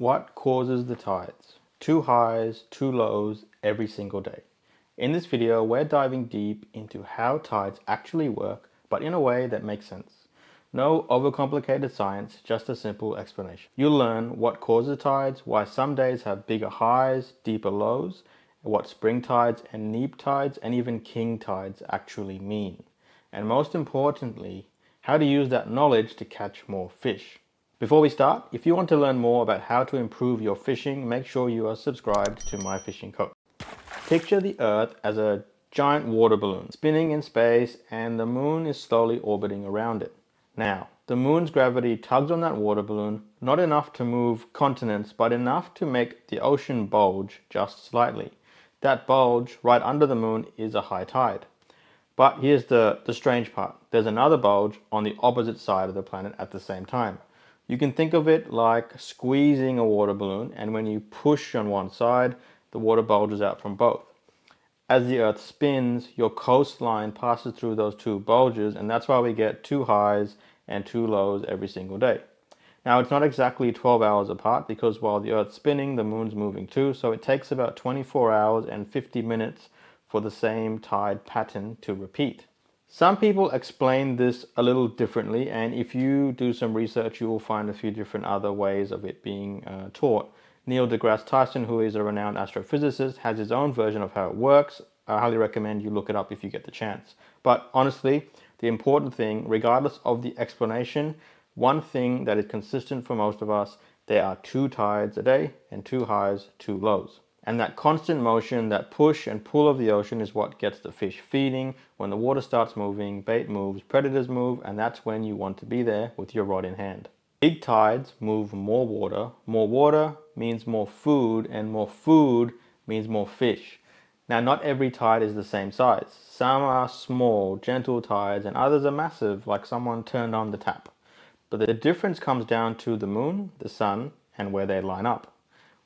What causes the tides? Two highs, two lows every single day. In this video, we're diving deep into how tides actually work, but in a way that makes sense. No overcomplicated science, just a simple explanation. You'll learn what causes tides, why some days have bigger highs, deeper lows, what spring tides and neap tides and even king tides actually mean. And most importantly, how to use that knowledge to catch more fish. Before we start, if you want to learn more about how to improve your fishing, make sure you are subscribed to My Fishing Coach. Picture the Earth as a giant water balloon spinning in space, and the moon is slowly orbiting around it. Now, the moon's gravity tugs on that water balloon, not enough to move continents, but enough to make the ocean bulge just slightly. That bulge right under the moon is a high tide. But here's the strange part. There's another bulge on the opposite side of the planet at the same time. You can think of it like squeezing a water balloon, and when you push on one side, the water bulges out from both. As the Earth spins, your coastline passes through those two bulges, and that's why we get two highs and two lows every single day. Now, it's not exactly 12 hours apart because while the Earth's spinning, the moon's moving too, so it takes about 24 hours and 50 minutes for the same tide pattern to repeat. Some people explain this a little differently, and if you do some research, you will find a few different other ways of it being taught. Neil deGrasse Tyson, who is a renowned astrophysicist, has his own version of how it works. I highly recommend you look it up if you get the chance. But honestly, the important thing, regardless of the explanation, one thing that is consistent for most of us, there are two tides a day and two highs, two lows. And that constant motion, that push and pull of the ocean is what gets the fish feeding. When the water starts moving, bait moves, predators move, and that's when you want to be there with your rod in hand. Big tides move more water. More water means more food, and more food means more fish. Now, not every tide is the same size. Some are small, gentle tides, and others are massive, like someone turned on the tap. But the difference comes down to the moon, the sun, and where they line up.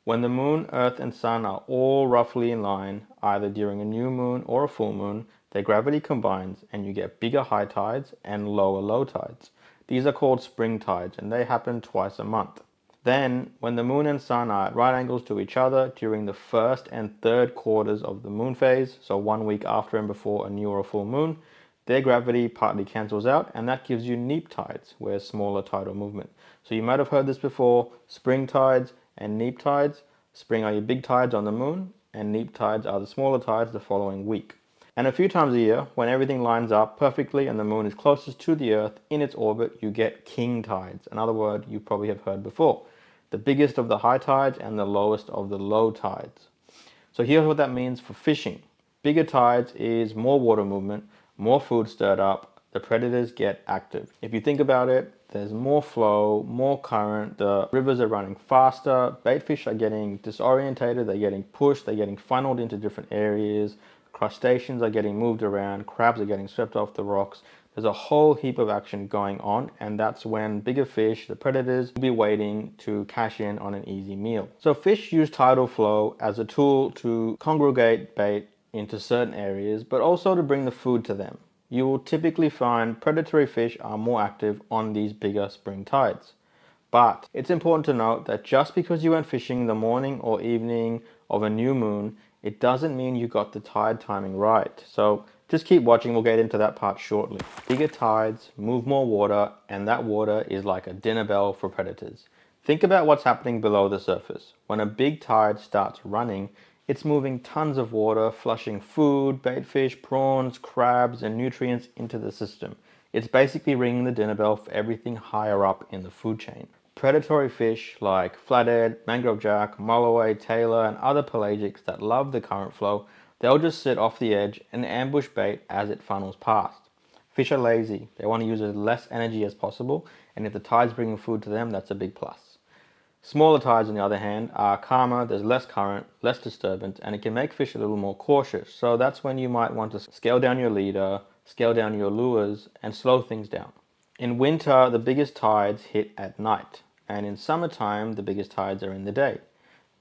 When the moon, earth, and sun are all roughly in line, either during a new moon or a full moon, their gravity combines and you get bigger high tides and lower low tides. These are called spring tides, and they happen twice a month. Then, when the moon and sun are at right angles to each other during the first and third quarters of the moon phase, so 1 week after and before a new or a full moon, their gravity partly cancels out, and that gives you neap tides, where smaller tidal movement. So you might have heard this before, spring tides and neap tides. Spring are your big tides on the moon, and neap tides are the smaller tides the following week. And a few times a year, when everything lines up perfectly and the moon is closest to the Earth in its orbit, you get king tides, another word you probably have heard before. The biggest of the high tides and the lowest of the low tides. So here's what that means for fishing. Bigger tides is more water movement, more food stirred up, the predators get active. If you think about it, there's more flow, more current, the rivers are running faster, bait fish are getting disorientated, they're getting pushed, they're getting funneled into different areas, crustaceans are getting moved around, crabs are getting swept off the rocks. There's a whole heap of action going on, and that's when bigger fish, the predators, will be waiting to cash in on an easy meal. So fish use tidal flow as a tool to congregate bait into certain areas, but also to bring the food to them. You will typically find predatory fish are more active on these bigger spring tides. But it's important to note that just because you went fishing the morning or evening of a new moon, it doesn't mean you got the tide timing right. So just keep watching, we'll get into that part shortly. Bigger tides move more water, and that water is like a dinner bell for predators. Think about what's happening below the surface. When a big tide starts running, it's moving tons of water, flushing food, bait fish, prawns, crabs, and nutrients into the system. It's basically ringing the dinner bell for everything higher up in the food chain. Predatory fish like flathead, mangrove jack, mulloway, tailor, and other pelagics that love the current flow, they'll just sit off the edge and ambush bait as it funnels past. Fish are lazy. They want to use as less energy as possible, and if the tide's bringing food to them, that's a big plus. Smaller tides, on the other hand, are calmer, there's less current, less disturbance, and it can make fish a little more cautious. So that's when you might want to scale down your leader, scale down your lures, and slow things down. In winter, the biggest tides hit at night, and in summertime, the biggest tides are in the day.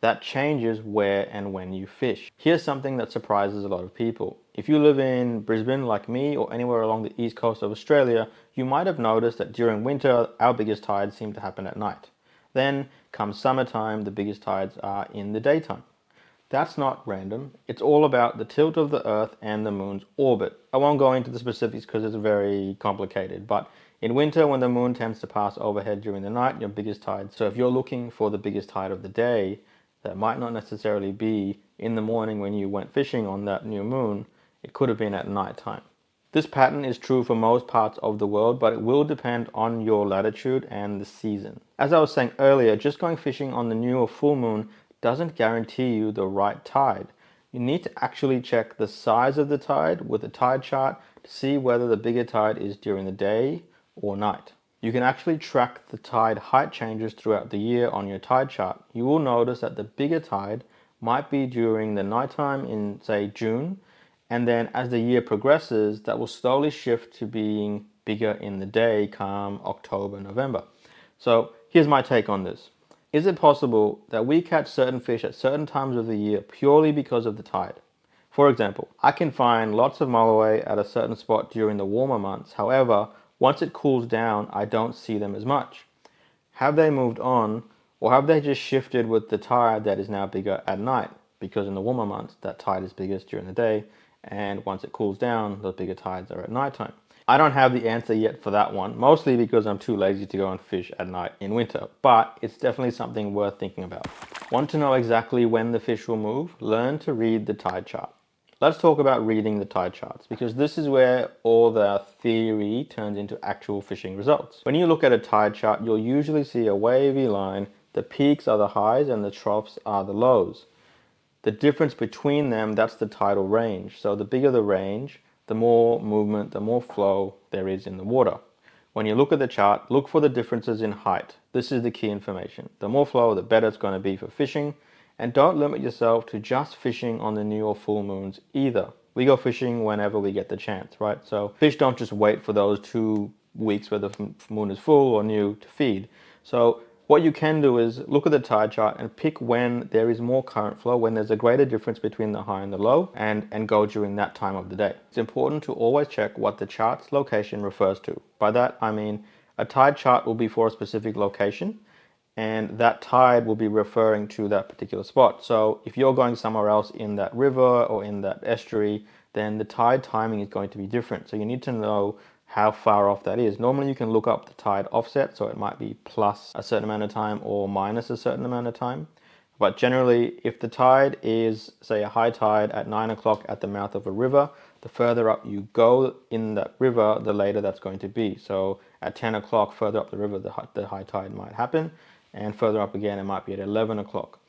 That changes where and when you fish. Here's something that surprises a lot of people. If you live in Brisbane like me or anywhere along the east coast of Australia, you might have noticed that during winter, our biggest tides seem to happen at night. Then, come summertime, the biggest tides are in the daytime. That's not random. It's all about the tilt of the Earth and the Moon's orbit. I won't go into the specifics because it's very complicated, but in winter, when the Moon tends to pass overhead during the night, your biggest tide. So if you're looking for the biggest tide of the day, that might not necessarily be in the morning when you went fishing on that new moon. It could have been at night time. This pattern is true for most parts of the world, but it will depend on your latitude and the season. As I was saying earlier, just going fishing on the new or full moon doesn't guarantee you the right tide. You need to actually check the size of the tide with a tide chart to see whether the bigger tide is during the day or night. You can actually track the tide height changes throughout the year on your tide chart. You will notice that the bigger tide might be during the nighttime in, say, June, and then as the year progresses, that will slowly shift to being bigger in the day come October, November. So here's my take on this. Is it possible that we catch certain fish at certain times of the year purely because of the tide? For example, I can find lots of mulloway at a certain spot during the warmer months. However, once it cools down, I don't see them as much. Have they moved on, or have they just shifted with the tide that is now bigger at night? Because in the warmer months, that tide is biggest during the day, and once it cools down, those bigger tides are at nighttime. I don't have the answer yet for that one, mostly because I'm too lazy to go and fish at night in winter, but it's definitely something worth thinking about. Want to know exactly when the fish will move? Learn to read the tide chart. Let's talk about reading the tide charts, because this is where all the theory turns into actual fishing results. When you look at a tide chart, you'll usually see a wavy line. The peaks are the highs and the troughs are the lows. The difference between them, that's the tidal range. So the bigger the range, the more movement, the more flow there is in the water. When you look at the chart, look for the differences in height. This is the key information. The more flow, the better it's going to be for fishing. And don't limit yourself to just fishing on the new or full moons either. We go fishing whenever we get the chance, right? So fish don't just wait for those 2 weeks where the moon is full or new to feed. So what you can do is look at the tide chart and pick when there is more current flow, when there's a greater difference between the high and the low, and go during that time of the day. It's important to always check what the chart's location refers to. By that, I mean a tide chart will be for a specific location, and that tide will be referring to that particular spot. So if you're going somewhere else in that river or in that estuary, then the tide timing is going to be different. So you need to know how far off that is. Normally you can look up the tide offset, so it might be plus a certain amount of time or minus a certain amount of time. But generally, if the tide is, say, a high tide at 9 o'clock at the mouth of a river, the further up you go in that river, the later that's going to be. So at 10 o'clock further up the river, the high tide might happen, and further up again, it might be at 11 o'clock.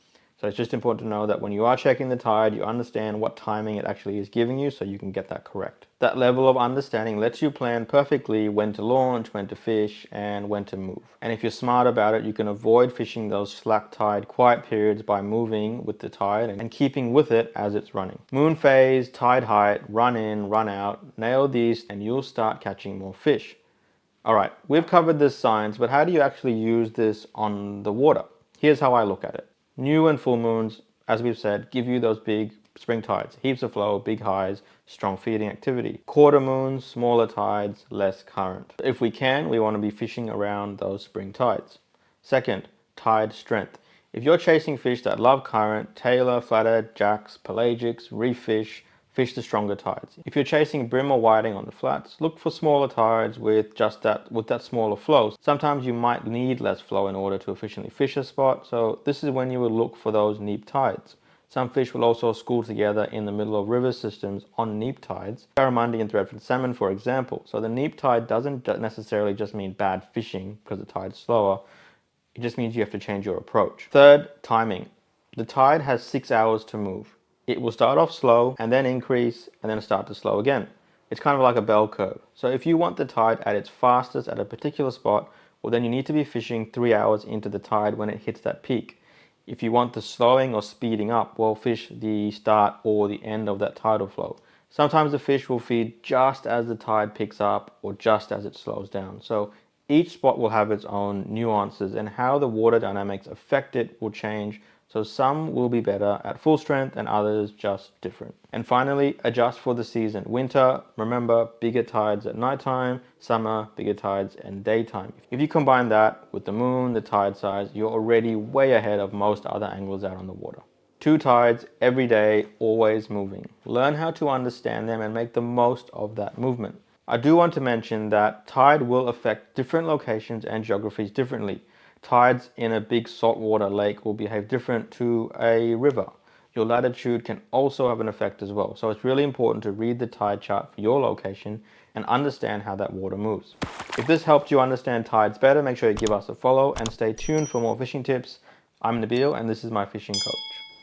So it's just important to know that when you are checking the tide, you understand what timing it actually is giving you so you can get that correct. That level of understanding lets you plan perfectly when to launch, when to fish, and when to move. And if you're smart about it, you can avoid fishing those slack tide quiet periods by moving with the tide and keeping with it as it's running. Moon phase, tide height, run in, run out, nail these and you'll start catching more fish. All right, we've covered this science, but how do you actually use this on the water? Here's how I look at it. New and full moons, as we've said, give you those big spring tides, heaps of flow, big highs, strong feeding activity. Quarter moons, smaller tides, less current. If we can, we want to be fishing around those spring tides. Second, tide strength. If you're chasing fish that love current, tailor, flathead, jacks, pelagics, reef fish the stronger tides. If you're chasing brim or whiting on the flats, look for smaller tides with that smaller flow. Sometimes you might need less flow in order to efficiently fish a spot, so this is when you would look for those neap tides. Some fish will also school together in the middle of river systems on neap tides. Barramundi and threadfin salmon, for example. So the neap tide doesn't necessarily just mean bad fishing because the tide's slower. It just means you have to change your approach. Third, timing. The tide has 6 hours to move. It will start off slow and then increase and then start to slow again. It's kind of like a bell curve. So if you want the tide at its fastest at a particular spot, well then you need to be fishing 3 hours into the tide when it hits that peak. If you want the slowing or speeding up, well fish the start or the end of that tidal flow. Sometimes the fish will feed just as the tide picks up or just as it slows down. So each spot will have its own nuances, and how the water dynamics affect it will change So some will be better at full strength and others just different. And finally, adjust for the season. Winter, remember, bigger tides at nighttime. Summer, bigger tides in daytime. If you combine that with the moon, the tide size, you're already way ahead of most other anglers out on the water. 2 tides every day, always moving. Learn how to understand them and make the most of that movement. I do want to mention that tide will affect different locations and geographies differently. Tides in a big saltwater lake will behave different to a river. Your latitude can also have an effect as well. So it's really important to read the tide chart for your location and understand how that water moves. If this helped you understand tides better, make sure you give us a follow and stay tuned for more fishing tips. I'm Nabil and this is my fishing coach.